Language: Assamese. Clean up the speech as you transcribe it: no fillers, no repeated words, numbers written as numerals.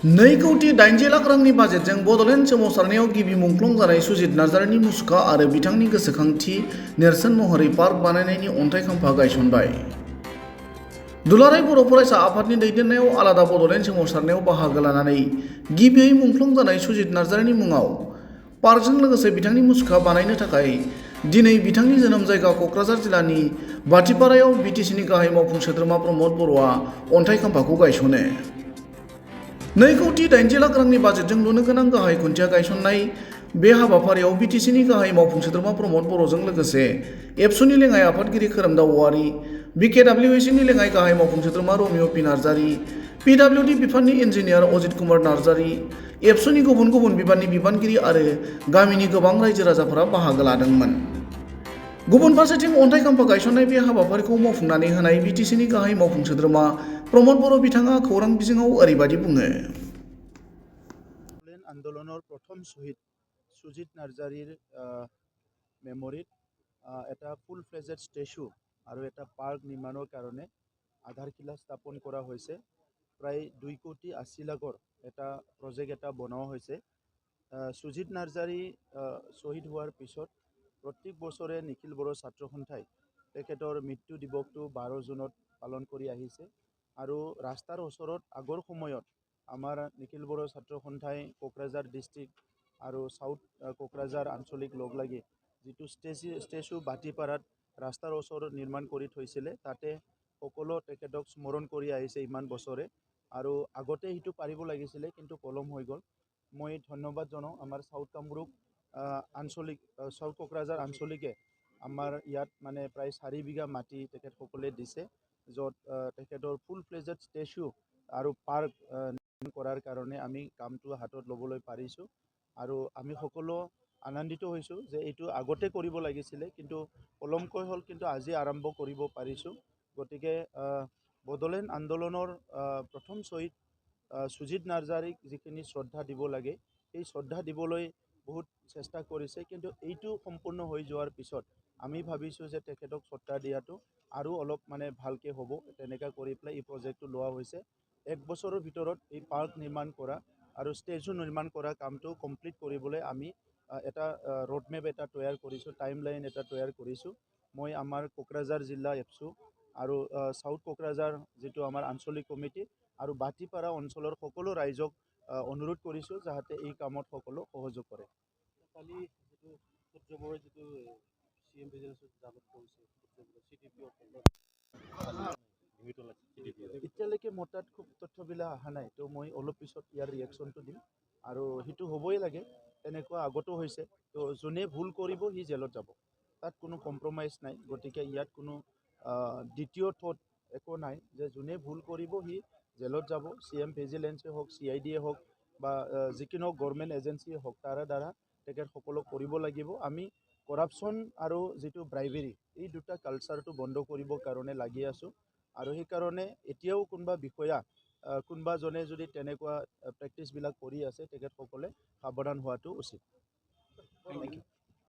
2,80,00,000 रांनि बाजेटजों बड'लेण्ड सोमावसारनायाव गिबि मुंख्लं जानाय सुजित नार्जारिनि मुसुखा आरो बिथांनि गोसोखांथि नेरसोन महरै पार्क बानायनायनि अन्थाइ खाम्फा गायसनबाय। दुलाराय बर' फरायसा आफादनि दैदेननायाव आलादा बड'लेण्ड सोमावसारनायाव बाहागो लानानै गिबियै मुंख्लं जानाय सुजित नार्जारिनि मुङाव पार्कजों लोगोसे बिथांनि मुसुखा बानायनो थाखाय दिनै बिथांनि जोनोम जायगा क'क्राझार जिल्लानि बाथिपारायाव बिटिसिनि गाहाय मावफुं सोद्रोमा प्रमद बर'आ अन्थाइ खाम्फाखौ गायसनो। 2,80,00,000 रांनि बाजेटजों लुनो गोनां गाहाय खुन्थिया गायसननाय बे हाबाफारियाव बिटिसिनि गाहाय मावफुं सोद्रोमा प्रमद बर'जों लोगोसे एबसुनि लेङाइ आफादगिरि खोरोमदाव औवारी, बिकेडब्लिउएसिनि लेङाइ गाहाय मावफुं सोद्रोमा रमिय' पि नार्जारि, पिडब्लिउडि बिफाननि इन्जिनियार अजित कुमार नार्जारि, एबसुनि गुबुन गुबुन बिबाननि बिबानगिरि आरो गामिनि गोबां रायजो राजाफोरा बाहागो लादोंमोन। गुबुन फारसेथिं अन्थाइ खाम्फा गायसननाय बे हाबाफारिखौ मावफुंनानै होनाय बिटिसिनि गाहाय मावफुं सोद्रोमा प्रमद बर' बिथाङा खौरां बिजोङाव ओरैबायदि बुङो। आन्दोलনৰ প্ৰথম শ্বহীদ সুজিত নাৰ্জাৰীৰ মেমৰিত এটা ফুল ফ্লেজেড ষ্টেচু আৰু এটা পাৰ্ক নিৰ্মাণৰ কাৰণে আধাৰশিলা স্থাপন কৰা হৈছে। প্ৰায় 2,80,00,000 এটা প্ৰজেক্ট এটা বনোৱা হৈছে। সুজিত নাৰ্জাৰী শ্বহীদ হোৱাৰ পিছত প্ৰত্যেক বছৰে নিখিল বড়ো ছাত্ৰ সন্থাই তেখেতৰ মৃত্যু দিৱসটো 12 জুনত পালন কৰি আহিছে আৰু ৰাস্তাৰ ওচৰত আগৰ সময়ত আমাৰ নিখিল বড়ো ছাত্ৰ সন্থাই কোকৰাঝাৰ ডিষ্ট্ৰিক্ট আৰু সাউথ কোকৰাঝাৰ আঞ্চলিক লগ লাগি যিটো ষ্টেচু বাটিপাৰাত ৰাস্তাৰ ওচৰত নিৰ্মাণ কৰি থৈছিলে, তাতে সকলো তেখেতক স্মৰণ কৰি আহিছে ইমান বছৰে আৰু আগতে সেইটো পাৰিব লাগিছিলে কিন্তু পলম হৈ গ'ল। মই ধন্যবাদ জনাওঁ আমাৰ সাউথ কামৰূপ আঞ্চলিক সাউথ কোকৰাঝাৰ আঞ্চলিকে আমাৰ ইয়াত মানে প্ৰায় 4 বিঘা মাটি তেখেতসকলে দিছে, য'ত তেখেতৰ ফুল ফ্লেজেড ষ্টেচু আৰু পাৰ্ক কৰাৰ কাৰণে আমি কামটো হাতত ল'বলৈ পাৰিছোঁ আৰু আমি সকলো আনন্দিত হৈছোঁ যে এইটো আগতে কৰিব লাগিছিলে কিন্তু পলমকৈ হ'ল, কিন্তু আজি আৰম্ভ কৰিব পাৰিছোঁ। গতিকে বডোলেণ্ড আন্দোলনৰ প্ৰথম শ্বহীদ সুজিত নাৰ্জাৰীক যিখিনি শ্ৰদ্ধা দিব লাগে সেই শ্ৰদ্ধা দিবলৈ বহুত চেষ্টা কৰিছে, কিন্তু এইটো সম্পূৰ্ণ হৈ যোৱাৰ পিছত আমি ভাবিছোঁ যে তেখেতক শ্ৰদ্ধা দিয়াটো আৰু অলপ মানে ভালকৈ হ'ব। তেনেকৈ কৰি পেলাই এই প্ৰজেক্টটো লোৱা হৈছে। 1 বছৰৰ ভিতৰত এই পাৰ্ক নিৰ্মাণ কৰা আৰু ষ্টেচু নিৰ্মাণ কৰা কামটো কমপ্লিট কৰিবলৈ আমি এটা ৰোডমেপ এটা তৈয়াৰ কৰিছোঁ, টাইম লাইন এটা তৈয়াৰ কৰিছোঁ। মই আমাৰ কোকৰাঝাৰ জিলা এপছু আৰু সাউথ কোকৰাঝাৰ যিটো আমাৰ আঞ্চলিক কমিটি আৰু বাটিপাৰা অঞ্চলৰ সকলো ৰাইজক অনুৰোধ কৰিছোঁ যাতে এই কামত সকলো সহযোগ কৰে। কালি যিটো সূৰ্যবোৰে যিটো CM ভিজিলেন্সত জালত কৰিছে, এতিয়ালৈকে মোৰ তাত খুব তথ্যবিলাক অহা নাই, তো মই অলপ পিছত ইয়াৰ ৰিয়েকশ্যনটো দিম আৰু সেইটো হ'বই লাগে, তেনেকুৱা আগতো হৈছে। তো যোনে ভুল কৰিব সি জেলত যাব, তাত কোনো কম্প্ৰমাইজ নাই। গতিকে ইয়াত কোনো দ্বিতীয় থট একো নাই যে যোনে ভুল কৰিব সি জেলত যাব। CM ভিজিলেন্সে হওক, CID হওক বা যিকোনো গভৰ্ণমেণ্ট এজেঞ্চিয়ে হওক, তাৰ দ্বাৰা তেখেতসকলক কৰিব লাগিব। আমি কৰাপশ্যন আৰু যিটো ব্ৰাইবেৰী এই দুটা কালচাৰটো বন্ধ কৰিবৰ কাৰণে লাগি আছোঁ আৰু সেইকাৰণে এতিয়াও কোনোবা বিষয়া কোনোবাজনে যদি তেনেকুৱা প্ৰেক্টিছবিলাক কৰি আছে তেখেতসকলে সাৱধান হোৱাটো উচিত। Thank U.